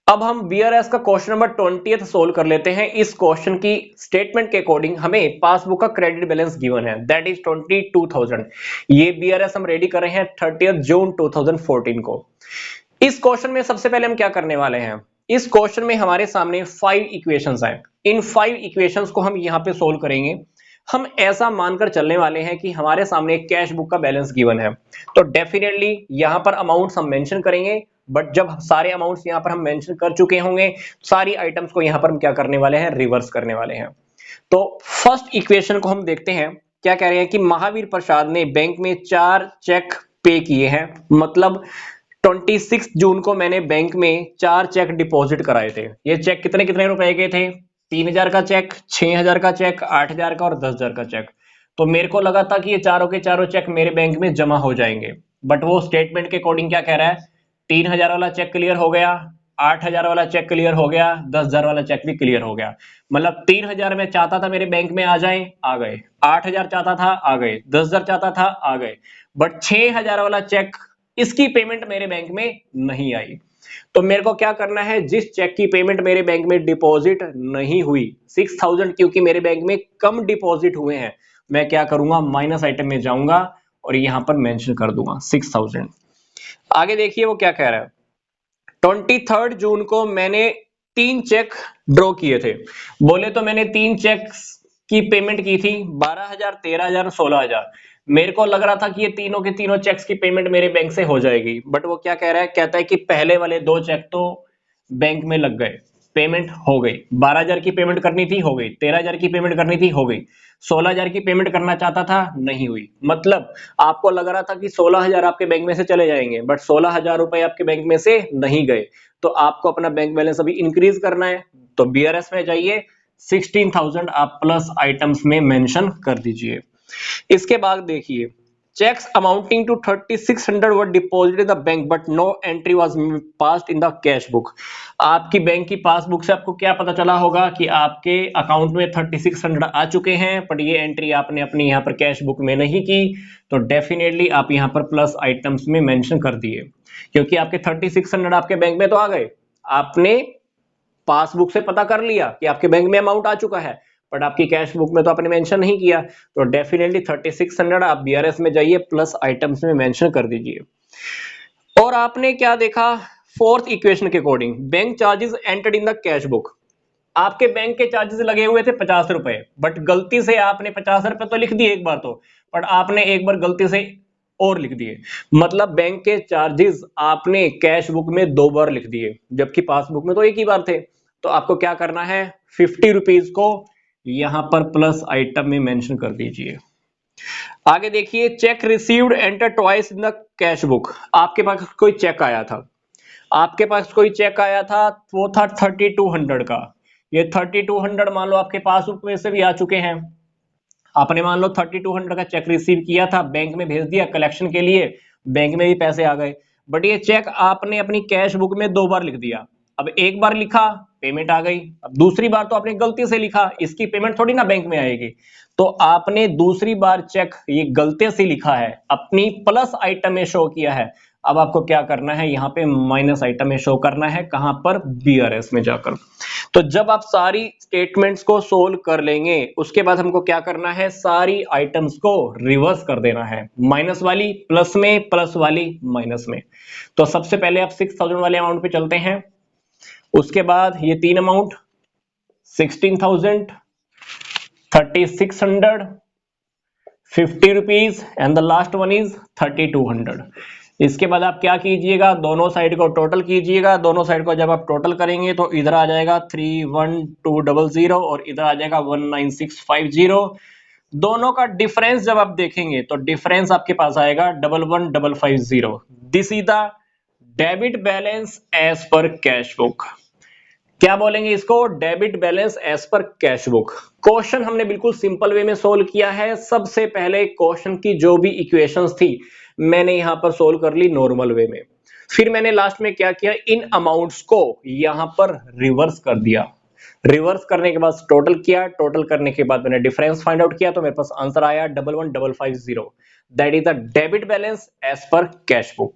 अब हम बीआरएस का क्वेश्चन नंबर 20 सोल्व कर लेते हैं। इस क्वेश्चन की स्टेटमेंट के अकॉर्डिंग हमें पासबुक का क्रेडिट बैलेंस गिवन है, दैट इज 22,000। ये बीआरएस हम रेडी कर रहे हैं 30 जून 2014 को। इस क्वेश्चन में सबसे पहले हम क्या करने वाले हैं, इस क्वेश्चन में हमारे सामने 5 इक्वेशंस हैं। इन 5 इक्वेशंस को हम यहाँ पे सोल्व करेंगे। हम ऐसा मानकर चलने वाले हैं कि हमारे सामने कैश बुक का बैलेंस गिवन है, तो डेफिनेटली यहाँ पर अमाउंट्स हम मेंशन करेंगे। बट जब सारे अमाउंट्स यहाँ पर हम मेंशन कर चुके होंगे, सारी आइटम्स को यहाँ पर हम क्या करने वाले हैं, रिवर्स करने वाले हैं। तो फर्स्ट इक्वेशन को हम देखते हैं। क्या कह रहे हैं कि महावीर प्रसाद ने बैंक में 4 चेक पे किए हैं, मतलब 26 जून को मैंने बैंक में 4 चेक डिपॉजिट कराए थे। ये चेक कितने कितने रुपए के थे, 3,000 का चेक, 6,000 का चेक, 8,000 का और 10,000 का चेक। तो मेरे को लगा था कि ये चारों के चारों चेक मेरे बैंक में जमा हो जाएंगे, बट वो स्टेटमेंट के अकॉर्डिंग क्या कह रहा है, 3,000 वाला चेक क्लियर हो गया, 8,000 वाला चेक क्लियर हो गया, 10,000 वाला चेक भी क्लियर हो गया। मतलब 3,000 में चाहता था मेरे बैंक में आ जाए, आ गए। 8,000 चाहता था, आ गए। 10,000 चाहता था, आ गए। बट 6,000 वाला चेक, इसकी पेमेंट मेरे बैंक में नहीं आई। तो मेरे को क्या करना है, जिस चेक की पेमेंट मेरे बैंक में डिपॉजिट नहीं हुई, 6,000 क्योंकि मेरे बैंक में कम डिपॉजिट हुए हैं, मैं क्या करूंगा, माइनस आइटम में जाऊंगा और यहां पर मेंशन कर दूंगा 6,000। आगे देखिए वो क्या कह रहा है, 23 जून को मैंने 3 चेक ड्रॉ किए थे। बोले तो मैंने 3 चेक की पेमेंट की थी 12,000, 13,000, 16,000। मेरे को लग रहा था कि ये तीनों के तीनों चेक्स की पेमेंट मेरे बैंक से हो जाएगी, बट वो क्या कह रहा है, कहता है कि पहले वाले 2 चेक तो बैंक में लग गए, पेमेंट हो गई। 12,000 की पेमेंट करनी थी, हो गई। 13,000 की पेमेंट करनी थी, हो गई। 16,000 की पेमेंट करना चाहता था, नहीं हुई। मतलब आपको लग रहा था कि 16,000 आपके बैंक में से चले जाएंगे, बट 16,000 रुपए आपके बैंक में से नहीं गए। तो आपको अपना बैंक बैलेंस अभी इंक्रीज करना है, तो बीआरएस में जाइए, 16,000 आप प्लस आइटम्स में मेंशन कर दीजिए। इसके बाद देखिए, checks amounting to 3,600 were deposited in the bank but no entry was passed in the cash book। आपकी बैंक की पासबुक से आपको क्या पता चला होगा कि आपके अकाउंट में 3,600 आ चुके हैं, बट ये एंट्री आपने अपनी यहाँ पर कैश बुक में नहीं की। तो डेफिनेटली आप यहाँ पर प्लस आइटम्स में मेंशन कर दिए, क्योंकि आपके 3,600 आपके बैंक में तो आ गए। आपने पासबुक से पता कर लिया कि आपके बैंक में अमाउंट आ चुका है, बट आपकी कैश बुक में तो आपने मेंशन नहीं किया। तो डेफिनेटली 3,600 आप बीआरएस में जाइए, प्लस आइटम्स में मेंशन कर दीजिए। और आपने क्या देखा, फोर्थ इक्वेशन के according bank charges entered in the cash book. आपके बैंक के चार्जेस लगे हुए थे 50 रुपए, बट गलती से आपने 50 रुपए तो लिख दिए एक बार तो, बट आपने एक बार गलती से और लिख दिए। मतलब बैंक के चार्जेस आपने कैश बुक में 2 बार लिख दिए, जबकि पासबुक में तो एक ही बार थे। तो आपको क्या करना है, 50 रुपीज को यहां पर प्लस आइटम में मेंशन कर दीजिए। आगे देखिए, check received enter twice in the cash book. आपके पास कोई चेक आया था, आपके पास कोई चेक आया था, वो था 3,200 का। ये 3,200 मान लो आपके पास में से भी आ चुके हैं। आपने मान लो 3,200 का चेक रिसीव किया था, बैंक में भेज दिया कलेक्शन के लिए, बैंक में भी पैसे आ गए। बट ये चेक आपने अपनी कैश बुक में 2 बार लिख दिया। अब एक बार लिखा, पेमेंट आ गई। अब दूसरी बार तो आपने गलती से लिखा, इसकी पेमेंट थोड़ी ना बैंक में आएगी। तो आपने दूसरी बार चेक ये गलती से लिखा है, अपनी प्लस आइटम में शो किया है। अब आपको क्या करना है, यहाँ पे माइनस आइटम में शो करना है, कहां पर, बीआरएस में जाकर। तो जब आप सारी स्टेटमेंट्स को सोल्व कर लेंगे, उसके बाद हमको क्या करना है, सारी आइटम्स को रिवर्स कर देना है, माइनस वाली प्लस में, प्लस वाली माइनस में। तो सबसे पहले आप 6,000 वाले अमाउंट पे चलते हैं। उसके बाद ये 3 amount, 16,000, 3,600, 50 rupees and the last one is 3,200। इसके बाद आप क्या कीजिएगा, दोनों साइड को टोटल कीजिएगा। दोनों साइड को जब आप टोटल करेंगे तो इधर आ जाएगा 3,1,200 और इधर आ जाएगा 1,9,650। दोनों का डिफरेंस जब आप देखेंगे तो डिफरेंस आपके पास आएगा 11,1,550। This is the debit balance as per cash book. क्या बोलेंगे इसको, debit balance as per cash book. Question हमने बिल्कुल सिंपल वे में सोल्व किया है। सबसे पहले क्वेश्चन की जो भी इक्वेशंस थी मैंने यहां पर सोल्व कर ली नॉर्मल वे में। फिर मैंने लास्ट में क्या किया, इन अमाउंट्स को यहां पर रिवर्स कर दिया। रिवर्स करने के बाद टोटल किया, टोटल करने के बाद मैंने डिफरेंस फाइंड आउट किया, तो मेरे पास आंसर आया 11,1,550। That is the debit balance as per cash book.